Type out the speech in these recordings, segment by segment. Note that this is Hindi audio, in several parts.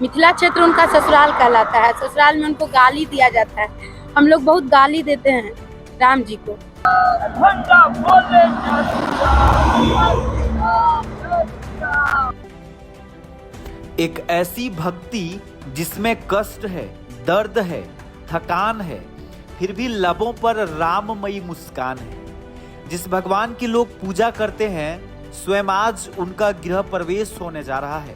मिथिला क्षेत्र उनका ससुराल कहलाता है। ससुराल में उनको गाली दिया जाता है। हम लोग बहुत गाली देते हैं राम जी को। एक ऐसी भक्ति जिसमें कष्ट है, दर्द है, थकान है, फिर भी लबों पर राममयी मुस्कान है। जिस भगवान की लोग पूजा करते हैं, स्वयं आज उनका गृह प्रवेश होने जा रहा है।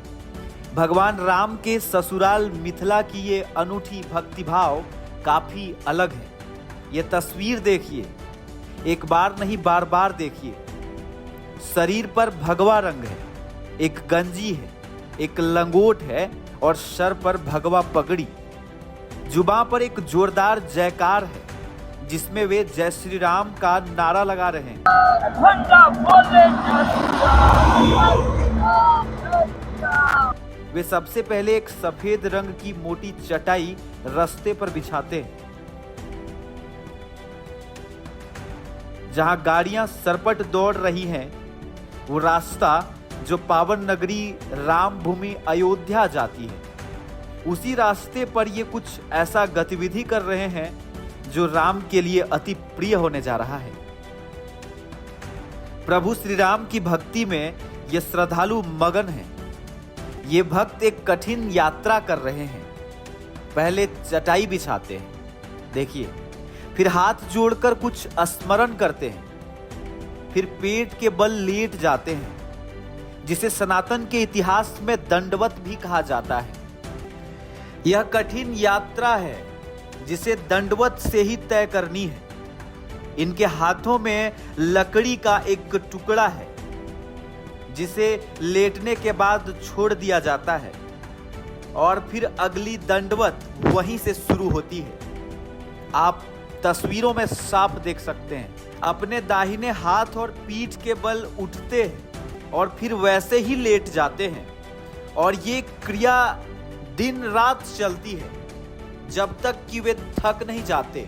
भगवान राम के ससुराल मिथिला की ये अनूठी भक्तिभाव काफी अलग है। ये तस्वीर देखिए, एक बार नहीं बार बार देखिए। शरीर पर भगवा रंग है, एक गंजी है, एक लंगोट है और सर पर भगवा पगड़ी। जुबां पर एक जोरदार जयकार है जिसमें वे जय श्री राम का नारा लगा रहे हैं। वे सबसे पहले एक सफेद रंग की मोटी चटाई रास्ते पर बिछाते हैं, जहां गाड़ियां सरपट दौड़ रही हैं। वो रास्ता जो पावन नगरी राम भूमि अयोध्या जाती है, उसी रास्ते पर ये कुछ ऐसा गतिविधि कर रहे हैं जो राम के लिए अति प्रिय होने जा रहा है। प्रभु श्री राम की भक्ति में ये श्रद्धालु मगन हैं। ये भक्त एक कठिन यात्रा कर रहे हैं। पहले चटाई बिछाते हैं, देखिए, फिर हाथ जोड़कर कुछ स्मरण करते हैं, फिर पेट के बल लेट जाते हैं, जिसे सनातन के इतिहास में दंडवत भी कहा जाता है। यह कठिन यात्रा है जिसे दंडवत से ही तय करनी है। इनके हाथों में लकड़ी का एक टुकड़ा है जिसे लेटने के बाद छोड़ दिया जाता है और फिर अगली दंडवत वहीं से शुरू होती है। आप तस्वीरों में साफ देख सकते हैं। अपने दाहिने हाथ और पीठ के बल उठते हैं और फिर वैसे ही लेट जाते हैं और ये क्रिया दिन रात चलती है जब तक कि वे थक नहीं जाते।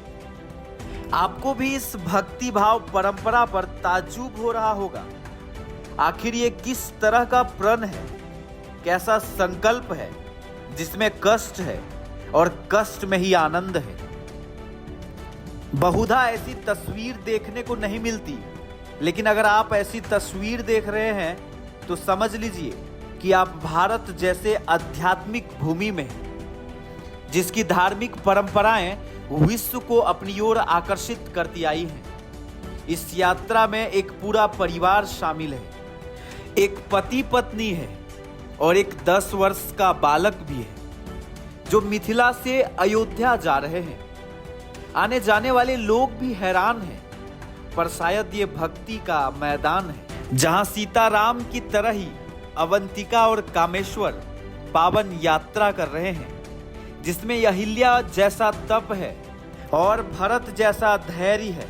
आपको भी इस भक्ति भाव परंपरा पर ताज्जुब हो रहा होगा। आखिर ये किस तरह का प्रण है, कैसा संकल्प है जिसमें कष्ट है और कष्ट में ही आनंद है। बहुधा ऐसी तस्वीर देखने को नहीं मिलती, लेकिन अगर आप ऐसी तस्वीर देख रहे हैं तो समझ लीजिए कि आप भारत जैसे आध्यात्मिक भूमि में हैं, जिसकी धार्मिक परंपराएं विश्व को अपनी ओर आकर्षित करती आई हैं। इस यात्रा में एक पूरा परिवार शामिल है। एक पति पत्नी है और एक 10 वर्ष का बालक भी है जो मिथिला से अयोध्या जा रहे हैं। आने जाने वाले लोग भी हैरान हैं, पर शायद ये भक्ति का मैदान है जहां सीताराम की तरह ही अवंतिका और कामेश्वर पावन यात्रा कर रहे हैं, जिसमें अहिल्या जैसा तप है और भरत जैसा धैर्य है।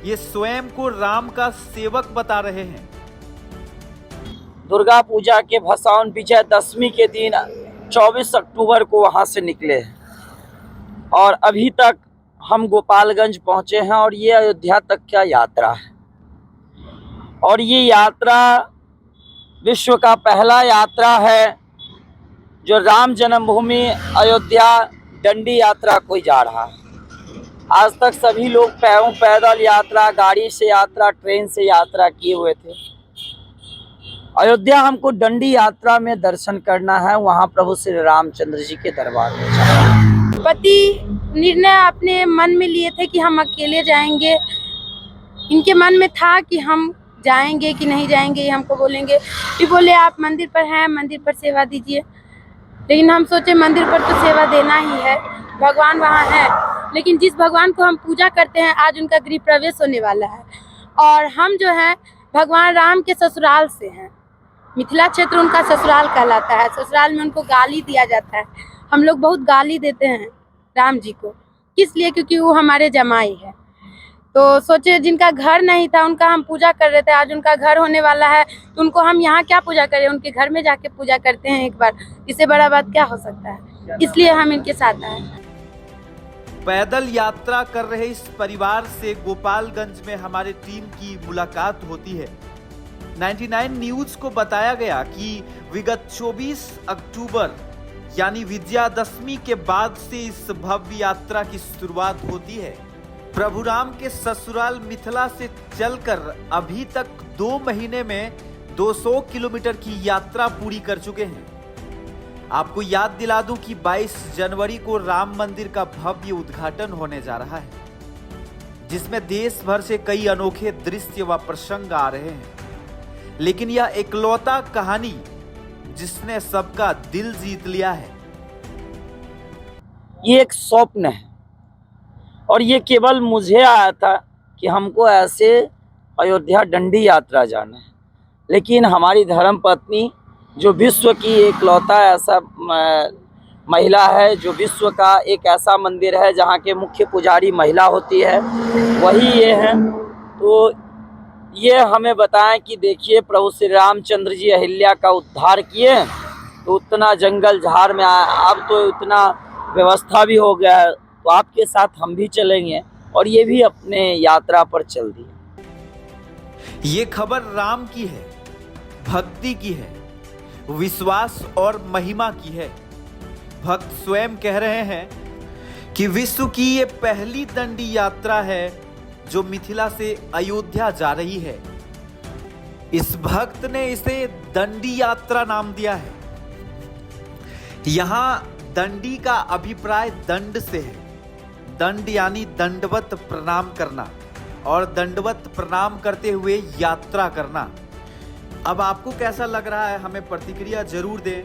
ये स्वयं को राम का सेवक बता रहे हैं। दुर्गा पूजा के भसावन विजयदशमी के दिन 24 अक्टूबर को वहां से निकले और अभी तक हम गोपालगंज पहुंचे हैं और ये अयोध्या तक का यात्रा है। और ये यात्रा विश्व का पहला यात्रा है जो राम जन्मभूमि अयोध्या डंडी यात्रा कोई जा रहा है। आज तक सभी लोग पैदल यात्रा, गाड़ी से यात्रा, ट्रेन से यात्रा किए हुए थे। अयोध्या हमको डंडी यात्रा में दर्शन करना है, वहाँ प्रभु श्री रामचंद्र जी के दरबार में जाना। पति निर्णय अपने मन में लिए थे कि हम अकेले जाएंगे। इनके मन में था कि हम जाएंगे कि नहीं जाएंगे, ये हमको बोलेंगे। फिर बोले आप मंदिर पर हैं, मंदिर पर सेवा दीजिए। लेकिन हम सोचे मंदिर पर तो सेवा देना ही है, भगवान वहाँ है। लेकिन जिस भगवान को हम पूजा करते हैं, आज उनका गृह प्रवेश होने वाला है और हम जो है भगवान राम के ससुराल से हैं। मिथिला क्षेत्र उनका ससुराल कहलाता है। ससुराल में उनको गाली दिया जाता है। हम लोग बहुत गाली देते हैं राम जी को, किस लिए? क्योंकि वो हमारे जमाई है। तो सोचे जिनका घर नहीं था उनका हम पूजा कर रहे थे, आज उनका घर होने वाला है तो उनको हम यहाँ क्या पूजा करें, उनके घर में जाके पूजा करते हैं एक बार। इससे बड़ा बात क्या हो सकता है? इसलिए हम इनके साथ आए। पैदल यात्रा कर रहे इस परिवार से गोपालगंज में हमारे टीम की मुलाकात होती है। 99 न्यूज को बताया गया कि विगत 24 अक्टूबर यानी विजयादशमी के बाद से इस भव्य यात्रा की शुरुआत होती है। प्रभु राम के ससुराल मिथिला से चलकर अभी तक 2 महीने में 200 किलोमीटर की यात्रा पूरी कर चुके हैं। आपको याद दिला दूं कि 22 जनवरी को राम मंदिर का भव्य उद्घाटन होने जा रहा है, जिसमें देश भर से कई अनोखे दृश्य व प्रसंग आ रहे हैं। लेकिन यह इकलौता कहानी जिसने सबका दिल जीत लिया है। ये एक स्वप्न है और ये केवल मुझे आया था कि हमको ऐसे अयोध्या डंडी यात्रा जाना है, लेकिन हमारी धर्मपत्नी जो विश्व की एकलौता ऐसा महिला है, जो विश्व का एक ऐसा मंदिर है जहाँ के मुख्य पुजारी महिला होती है, वही ये है। तो ये हमें बताएं कि देखिए प्रभु श्री रामचंद्र जी अहिल्या का उद्धार किए, तो उतना जंगल झाड़ में अब तो उतना व्यवस्था भी हो गया है, तो आपके साथ हम भी चलेंगे और ये भी अपने यात्रा पर चल दिए। ये खबर राम की है, भक्ति की है, विश्वास और महिमा की है। भक्त स्वयं कह रहे हैं कि विश्व की ये पहली दंडी यात्रा है जो मिथिला से अयोध्या जा रही है। इस भक्त ने इसे दंडी यात्रा नाम दिया है। यहां दंडी का अभिप्राय दंड से है। दंड यानी दंडवत प्रणाम करना और दंडवत प्रणाम करते हुए यात्रा करना। अब आपको कैसा लग रहा है हमें प्रतिक्रिया जरूर दें।